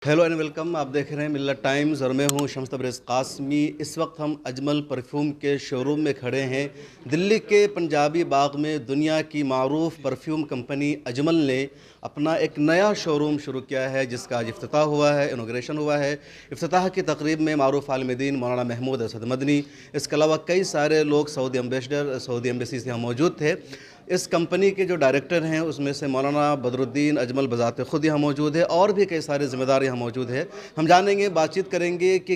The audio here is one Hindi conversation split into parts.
Hello and welcome. आप देख रहे हैं मिल्लत टाइम्स और मैं हूं शम्स तबरेज़ कासमी। इस वक्त हम अजमल परफ्यूम के शोरूम में खड़े हैं। दिल्ली के पंजाबी बाग में दुनिया की मारूफ परफ्यूम कंपनी अजमल ने अपना एक नया शोरूम शुरू किया है, जिसका आज इफ्तिताह हुआ है, इनॉग्रेशन हुआ है। इफ्तिताह की तकरीब में मारूफ आलिम दीन मौलाना महमूद असद मदनी, इसके अलावा कई सारे लोग सऊदी एम्बेसडर, सऊदी एम्बेसी से यहाँ मौजूद थे। इस कंपनी के जो डायरेक्टर हैं उसमें से मौलाना बदरुद्दीन अजमल बज़ात खुद यहाँ मौजूद है और भी कई सारे ज़िम्मेदार यहाँ मौजूद है। हम जानेंगे, बातचीत करेंगे कि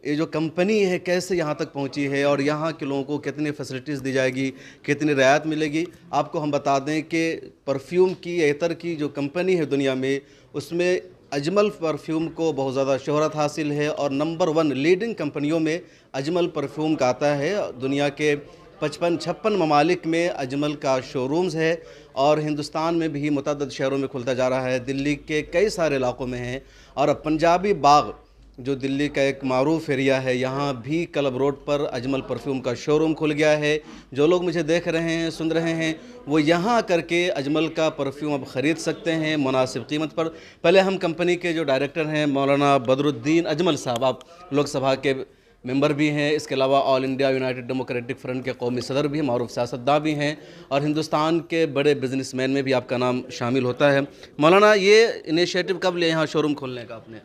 ये जो कंपनी है कैसे यहाँ तक पहुँची है और यहाँ के लोगों को कितनी फैसिलिटीज़ दी जाएगी, कितनी रियायत मिलेगी। आपको हम बता दें कि परफ्यूम की, एतर की जो कंपनी है दुनिया में, उसमें अजमल परफ्यूम को बहुत ज़्यादा शोहरत हासिल है और नंबर 1 लीडिंग कंपनियों में अजमल परफ्यूम का आता है। दुनिया के 55-56 ममालिक में अजमल का शोरूम्स है और हिंदुस्तान में भी मुतअद्दिद शहरों में खुलता जा रहा है। दिल्ली के कई सारे इलाकों में है और अब पंजाबी बाग जो दिल्ली का एक मारूफ एरिया है, यहाँ भी क्लब रोड पर अजमल परफ्यूम का शोरूम खुल गया है। जो लोग मुझे देख रहे हैं, सुन रहे हैं, वो यहाँ करके अजमल का परफ्यूम अब ख़रीद सकते हैं मुनासिब कीमत पर। पहले हम कंपनी के जो डायरेक्टर हैं मौलाना बदरुद्दीन अजमल साहब, आप लोकसभा के मेंबर भी हैं, इसके अलावा all India United democratic front के कौमी सदर भी हैं, मारूफ सियासतदान भी हैं और हिंदुस्तान के बड़े बिजनेसमैन में भी आपका नाम शामिल होता है। मौलाना, ये इनिशिएटिव कब लिया यहाँ शोरूम खोलने का आपने?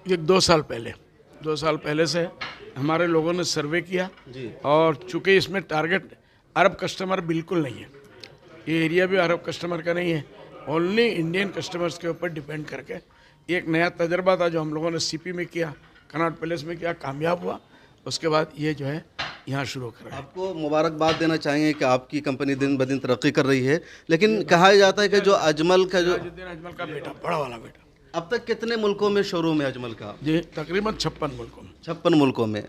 ये 2 साल पहले से हमारे लोगों ने सर्वे किया जी। और चूँकि इसमें टारगेट अरब कस्टमर बिल्कुल नहीं है, ये एरिया भी अरब कस्टमर का नहीं है, ओनली इंडियन कस्टमर्स के ऊपर डिपेंड करके एक नया तजर्बा था जो हम लोगों ने सीपी में किया, कनॉट पैलेस में किया, कामयाब हुआ। उसके बाद ये जो है यहाँ शुरू कर रहे हैं। आपको मुबारकबाद देना चाहेंगे कि आपकी कंपनी दिन ब दिन तरक्की कर रही है, लेकिन कहा जाता है कि जो अजमल का जो अजमल का बेटा, बड़ा वाला बेटा, अब तक कितने मुल्कों में शोरूम है अजमल का? जी तकरीबन 56 मुल्कों में। 56 मुल्कों में।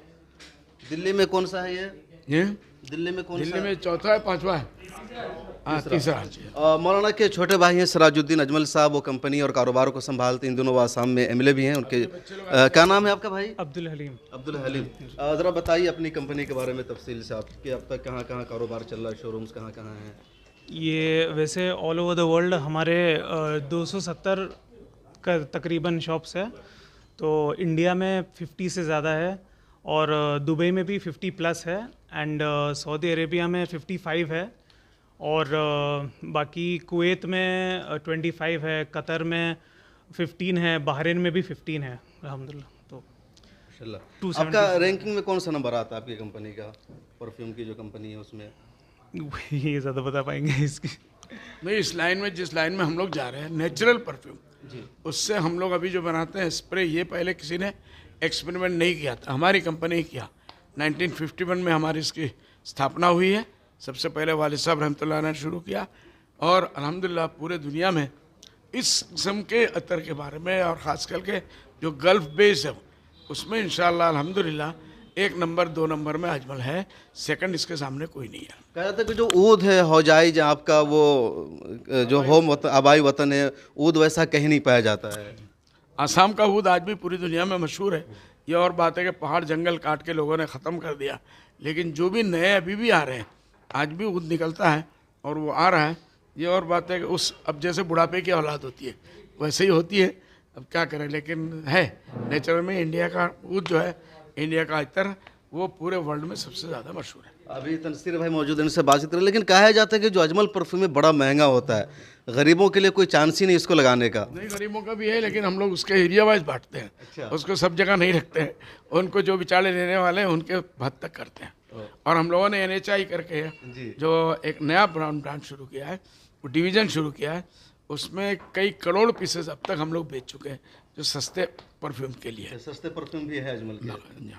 दिल्ली में कौन सा है ये? दिल्ली में कौन सा? दिल्ली में चौथा है, पांचवा है, तीसरा। मौलाना के छोटे भाई हैं सिराजुद्दीन अजमल साहब, वो कंपनी और कारोबार को संभालते हैं। इन दोनों वो आसाम में एमएलए भी हैं। उनके क्या नाम है आपका भाई? अब्दुल हलीम। अब्दुल हलीम। ज़रा बताइए अपनी कंपनी के बारे में तफसील से, आपके अब तक कहाँ कहाँ कारोबार चल रहा है, शोरूम्स कहाँ कहाँ हैं? ये वैसे ऑल ओवर द वर्ल्ड हमारे 270 का तकरीबन शॉप्स है। तो इंडिया में 50 से ज़्यादा है और दुबई में भी 50 प्लस है एंड सऊदी अरेबिया में 55 है और बाकी कुवैत में 25 है, कतर में 15 है, बहरीन में भी 15 है अल्हम्दुलिल्लाह। तो माशाल्लाह। आपका रैंकिंग में कौन सा नंबर आता है आपकी कंपनी का, परफ्यूम की जो कंपनी है उसमें? ये ज़्यादा बता पाएंगे इसकी। नहीं, इस लाइन में, जिस लाइन में हम लोग जा रहे हैं, नेचुरल परफ्यूम जी, उससे हम लोग अभी जो बनाते हैं स्प्रे, ये पहले किसी ने एक्सपेरिमेंट नहीं किया था, हमारी कंपनी ने किया। 1951 में हमारी इसकी स्थापना हुई है। सबसे पहले वालिद साहब रहमतुल्लाह ने शुरू किया और अल्हम्दुलिल्लाह पूरे दुनिया में इस किस्म के अतर के बारे में और ख़ास करके जो गल्फ़ बेस है उसमें इंशाअल्लाह अल्हम्दुलिल्लाह 1 नंबर 2 नंबर में अजमल है, सेकंड इसके सामने कोई नहीं है। कहा जाता है कि जो ऊद है, हौजाई, जो आपका वो जो होम वतन, आबाई वतन है, ऊद वैसा कहीं नहीं पाया जाता है। आसाम का ऊद आज भी पूरी दुनिया में मशहूर है। ये और बात है कि पहाड़ जंगल काट के लोगों ने ख़त्म कर दिया, लेकिन जो भी नए अभी भी आ रहे हैं, आज भी ऊद निकलता है और वो आ रहा है। ये और बात है कि उस, अब जैसे बुढ़ापे की औलाद होती है वैसे ही होती है, अब क्या करें, लेकिन है नेचर में। इंडिया का ऊद जो है, इंडिया का इतर, वो पूरे वर्ल्ड में सबसे ज़्यादा मशहूर है। अभी तनसीर भाई मौजूद हैं, इनसे बातचीत करें। लेकिन कहा जाता है कि जो अजमल परफ्यूम है बड़ा महंगा होता है, गरीबों के लिए कोई चांस ही नहीं इसको लगाने का। नहीं, गरीबों का भी है, लेकिन हम लोग उसके एरिया वाइज बांटते हैं। अच्छा। उसको सब जगह नहीं रखते हैं, उनको जो बेचारे लेने वाले हैं उनके हद तक करते हैं। और हम लोगों ने NHI करके जो एक नया ब्रांड शुरू किया है, वो डिवीज़न शुरू किया है, उसमें कई करोड़ पीसेस अब तक हम लोग बेच चुके हैं जो सस्ते परफ्यूम के लिए है। सस्ते परफ्यूम भी है अजमल के। जी।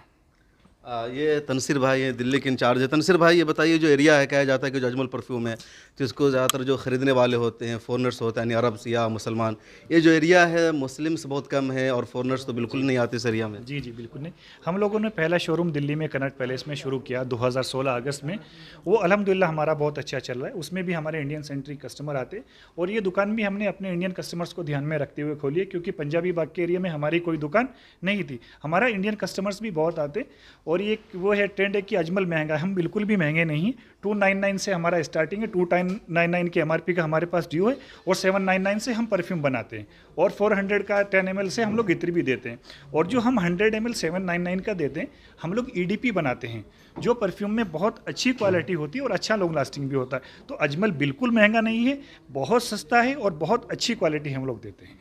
ये तनसीर भाई हैं, दिल्ली के इंचार्ज है। तनसीर भाई, ये बताइए, जो एरिया है, कहा जाता है कि जो अजमल परफ्यूम है तो इसको ज़्यादातर जो ख़रीदने वाले होते हैं फॉरनर्स होते हैं, यानी अरब या मुसलमान। ये जो एरिया है मुस्लिम्स बहुत कम है और फॉरनर्स तो बिल्कुल नहीं आते इस एरिया में। जी जी बिल्कुल नहीं। हम लोगों ने पहला शोरूम दिल्ली में कनॉट पैलेस में शुरू किया 2016 अगस्त में। वो अल्हम्दुलिल्लाह हमारा बहुत अच्छा चल रहा है। उसमें भी हमारे इंडियन सेंट्रिक कस्टमर आते और ये दुकान भी हमने अपने इंडियन कस्टमर्स को ध्यान में रखते हुए खोली है, क्योंकि पंजाबी बाग के एरिया में हमारी कोई दुकान नहीं थी। हमारा इंडियन कस्टमर्स भी बहुत आते और ये वो है ट्रेंड है कि अजमल महंगा है, हम बिल्कुल भी महंगे नहीं। 299 से हमारा स्टार्टिंग है, 299 की MRP का हमारे पास ड्यू है, और 799 से हम परफ्यूम बनाते हैं, और 400 का 10 ml से हम लोग इत्र भी देते हैं, और जो हम 100 ml 799 का देते हैं हम लोग EDP बनाते हैं, जो परफ्यूम में बहुत अच्छी क्वालिटी होती है और अच्छा लॉन्ग लास्टिंग भी होता है। तो अजमल बिल्कुल महंगा नहीं है, बहुत सस्ता है और बहुत अच्छी क्वालिटी हम लोग देते हैं।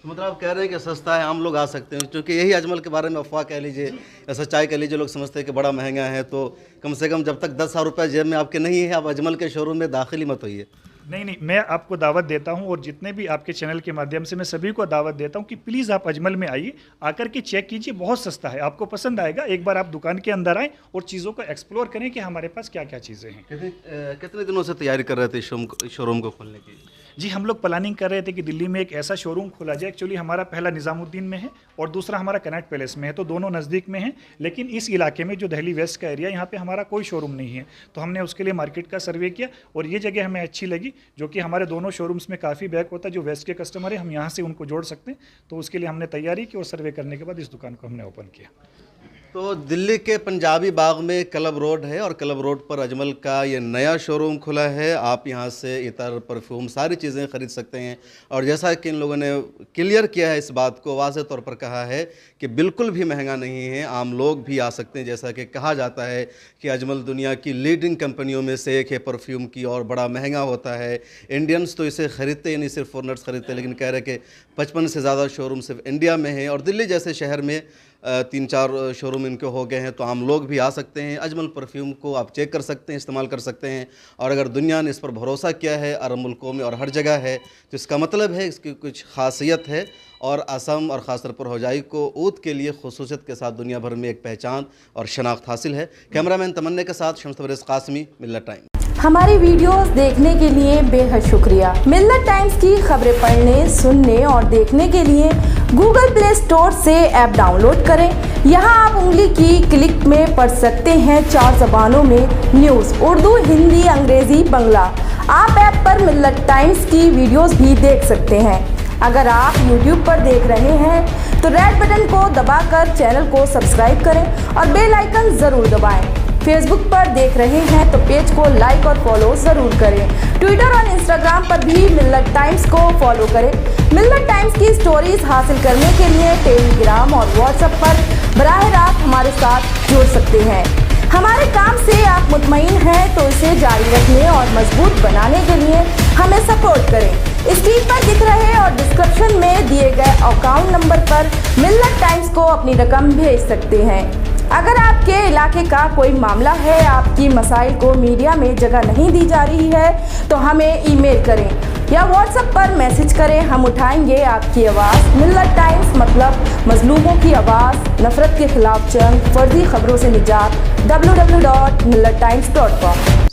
तो मतलब आप कह रहे हैं कि सस्ता है, आम लोग आ सकते हैं, क्योंकि यही अजमल के बारे में अफवाह कह लीजिए या सच्चाई कह लीजिए, लोग समझते हैं कि बड़ा महंगा है। तो कम से कम जब तक 10,000 रुपये जेब में आपके नहीं है, आप अजमल के शोरूम में दाखिल ही मत होइए। नहीं, मैं आपको दावत देता हूं, और जितने भी आपके चैनल के माध्यम से मैं सभी को दावत देता हूं कि प्लीज़ आप अजमल में आइए, आकर के चेक कीजिए, बहुत सस्ता है, आपको पसंद आएगा। एक बार आप दुकान के अंदर आएँ और चीज़ों को एक्सप्लोर करें कि हमारे पास क्या क्या चीज़ें हैं। कितने दिनों से तैयारी कर रहे थे शोरूम को खोलने की? जी, हम लोग प्लानिंग कर रहे थे कि दिल्ली में एक ऐसा शोरूम खोला जाए। एक्चुअली हमारा पहला निज़ामुद्दीन में है और दूसरा हमारा कनॉट पैलेस में है, तो दोनों नज़दीक में हैं। लेकिन इस इलाके में जो दिल्ली वेस्ट का एरिया, यहाँ पे हमारा कोई शोरूम नहीं है, तो हमने उसके लिए मार्केट का सर्वे किया और ये जगह हमें अच्छी लगी, जो कि हमारे दोनों शोरूम्स में काफ़ी बैक होता है। जो वेस्ट के कस्टमर है हम यहाँ से उनको जोड़ सकते हैं, तो उसके लिए हमने तैयारी की और सर्वे करने के बाद इस दुकान को हमने ओपन किया। तो दिल्ली के पंजाबी बाग में क्लब रोड है, और क्लब रोड पर अजमल का ये नया शोरूम खुला है। आप यहाँ से इतर, परफ्यूम, सारी चीज़ें ख़रीद सकते हैं। और जैसा कि इन लोगों ने क्लियर किया है, इस बात को वाज़ेह तौर पर कहा है कि बिल्कुल भी महंगा नहीं है, आम लोग भी आ सकते हैं। जैसा कि कहा जाता है कि अजमल दुनिया की लीडिंग कंपनियों में से एक है परफ्यूम की, और बड़ा महंगा होता है। इंडियंस तो इसे ख़रीदते ही नहीं, सिर्फ फॉरनर्स ख़रीदते, लेकिन कह रहे कि 55 से ज़्यादा शोरूम सिर्फ इंडिया में है, और दिल्ली जैसे शहर में 3-4 शोरूम इनके हो गए हैं। तो आम लोग भी आ सकते हैं, अजमल परफ्यूम को आप चेक कर सकते हैं, इस्तेमाल कर सकते हैं। और अगर दुनिया ने इस पर भरोसा किया है, अरब मुल्कों में और हर जगह है, तो इसका मतलब है इसकी कुछ खासियत है। और असम और ख़ासतौर पर होजाई को ऊद के लिए खुसूसियत के साथ दुनिया भर में एक पहचान और शनाख्त हासिल है। कैमरामैन तमन्ने के साथ शम्स तबरेज़ कासमी, मिल्लत टाइम्स। हमारी वीडियोस देखने के लिए बेहद शुक्रिया। मिल्लत टाइम्स की खबरें पढ़ने, सुनने और देखने के लिए गूगल प्ले स्टोर से ऐप डाउनलोड करें। यहां आप उंगली की क्लिक में पढ़ सकते हैं 4 ज़बानों में न्यूज़, उर्दू, हिंदी, अंग्रेज़ी, बांग्ला। आप ऐप पर मिल्लत टाइम्स की वीडियोस भी देख सकते हैं। अगर आप YouTube पर देख रहे हैं तो रेड बटन को दबाकर चैनल को सब्सक्राइब करें और बेल आइकन ज़रूर दबाएं। फेसबुक पर देख रहे हैं तो पेज को लाइक और फॉलो ज़रूर करें। ट्विटर और इंस्टाग्राम पर भी मिल्लत टाइम्स को फॉलो करें। मिल्लत टाइम्स की स्टोरीज हासिल करने के लिए टेलीग्राम और व्हाट्सएप पर बराह रास्त हमारे साथ जुड़ सकते हैं। हमारे काम से आप मुतमईन हैं तो इसे जारी रखने और मजबूत बनाने के लिए हमें सपोर्ट करें। स्क्रीन पर दिख रहे और डिस्क्रिप्शन में दिए गए अकाउंट नंबर पर मिल्लत टाइम्स को अपनी रकम भेज सकते हैं। अगर आपके इलाके का कोई मामला है, आपकी मसाइल को मीडिया में जगह नहीं दी जा रही है, तो हमें ईमेल करें या व्हाट्सएप पर मैसेज करें, हम उठाएंगे आपकी आवाज़। मिल्लत टाइम्स मतलब मजलूमों की आवाज़, नफरत के खिलाफ जंग, फर्जी खबरों से निजात। www.millattimes.com